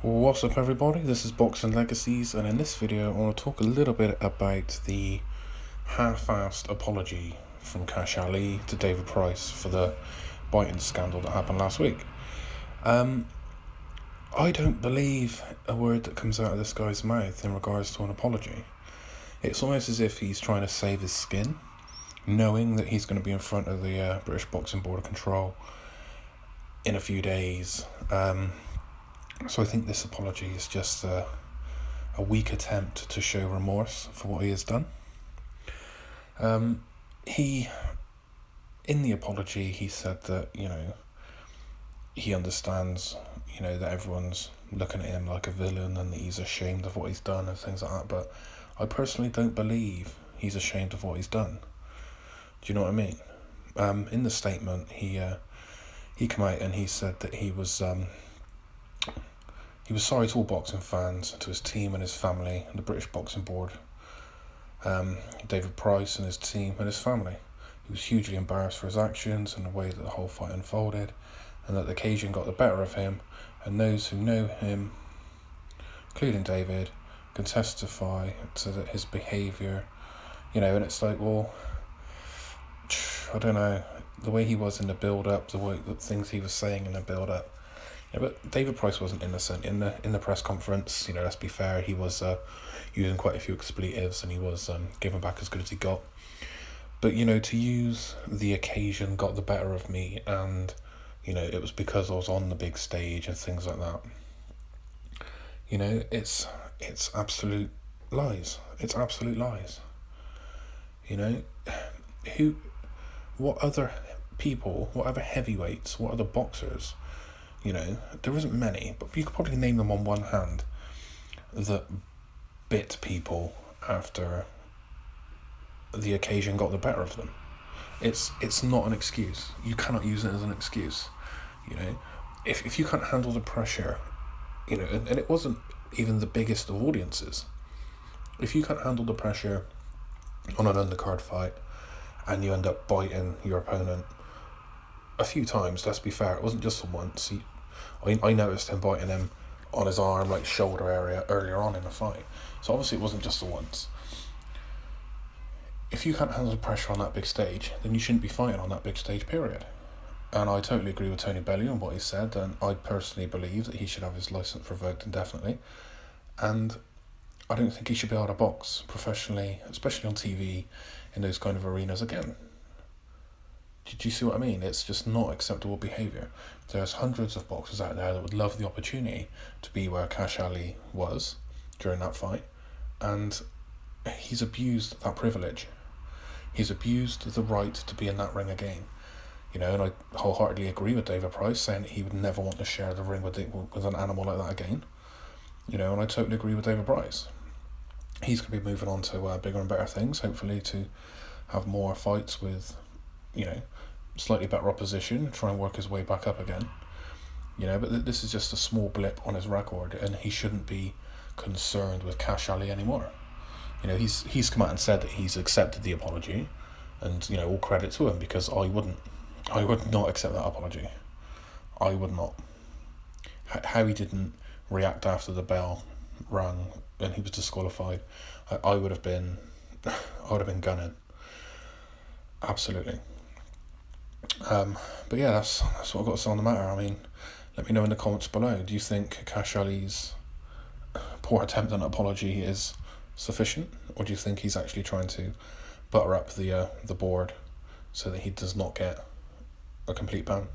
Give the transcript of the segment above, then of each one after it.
What's up everybody, this is Boxing Legacies, and in this video I want to talk a little bit about the half-assed apology from KASH to David Price for the biting scandal that happened last week. I don't believe a word that comes out of this guy's mouth in regards to an apology. It's almost as if he's trying to save his skin, knowing that he's going to be in front of the British Boxing Board of Control in a few days. So I think this apology is just a weak attempt to show remorse for what he has done. In the apology, he said that, he understands, that everyone's looking at him like a villain and that he's ashamed of what he's done and things like that. But I personally don't believe he's ashamed of what he's done. Do you know what I mean? In the statement, he came out and he said that he was sorry to all boxing fans, to his team and his family, and the British Boxing Board, David Price and his team and his family. He was hugely embarrassed for his actions and the way that the whole fight unfolded, and that the occasion got the better of him, and those who know him, including David, can testify to that his behaviour, and it's like, well, I don't know, the way he was in the build-up, the things he was saying in the build-up. Yeah, but David Price wasn't innocent in the press conference. Let's be fair. He was using quite a few expletives, and he was giving back as good as he got. But to use the occasion got the better of me, and it was because I was on the big stage and things like that. It's absolute lies. It's absolute lies. What other people, what other heavyweights, what other boxers? There isn't many, but you could probably name them on one hand that bit people after the occasion got the better of them. It's not an excuse. You cannot use it as an excuse. If you can't handle the pressure, and it wasn't even the biggest of audiences. If you can't handle the pressure on an undercard fight and you end up biting your opponent a few times, let's be fair, it wasn't just the once. I noticed him biting him on his arm, like shoulder area, earlier on in the fight. So obviously it wasn't just the once. If you can't handle the pressure on that big stage, then you shouldn't be fighting on that big stage, period. And I totally agree with Tony Bellew on what he said, and I personally believe that he should have his licence revoked indefinitely. And I don't think he should be able to box professionally, especially on TV, in those kind of arenas again. Do you see what I mean? It's just not acceptable behaviour. There's hundreds of boxers out there that would love the opportunity to be where KASH was during that fight, and he's abused that privilege. He's abused the right to be in that ring again. And I wholeheartedly agree with David Price saying that he would never want to share the ring with an animal like that again. And I totally agree with David Price. He's going to be moving on to bigger and better things, hopefully to have more fights with, slightly better opposition, try and work his way back up again. But this is just a small blip on his record, and he shouldn't be concerned with KASH anymore. He's come out and said that he's accepted the apology, and all credit to him, because I would not accept that apology. I would not. How he didn't react after the bell rang and he was disqualified, I would have been gunning. Absolutely. But yeah, that's what I've got to say on the matter. I mean, let me know in the comments below. Do you think KASH poor attempt at an apology is sufficient, or do you think he's actually trying to butter up the board so that he does not get a complete ban?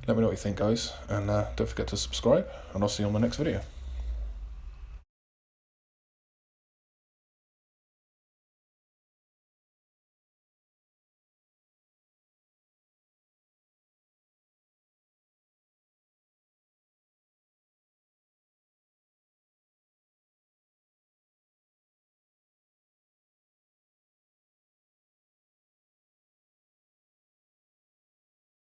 Let me know what you think, guys, and don't forget to subscribe, and I'll see you on the next video.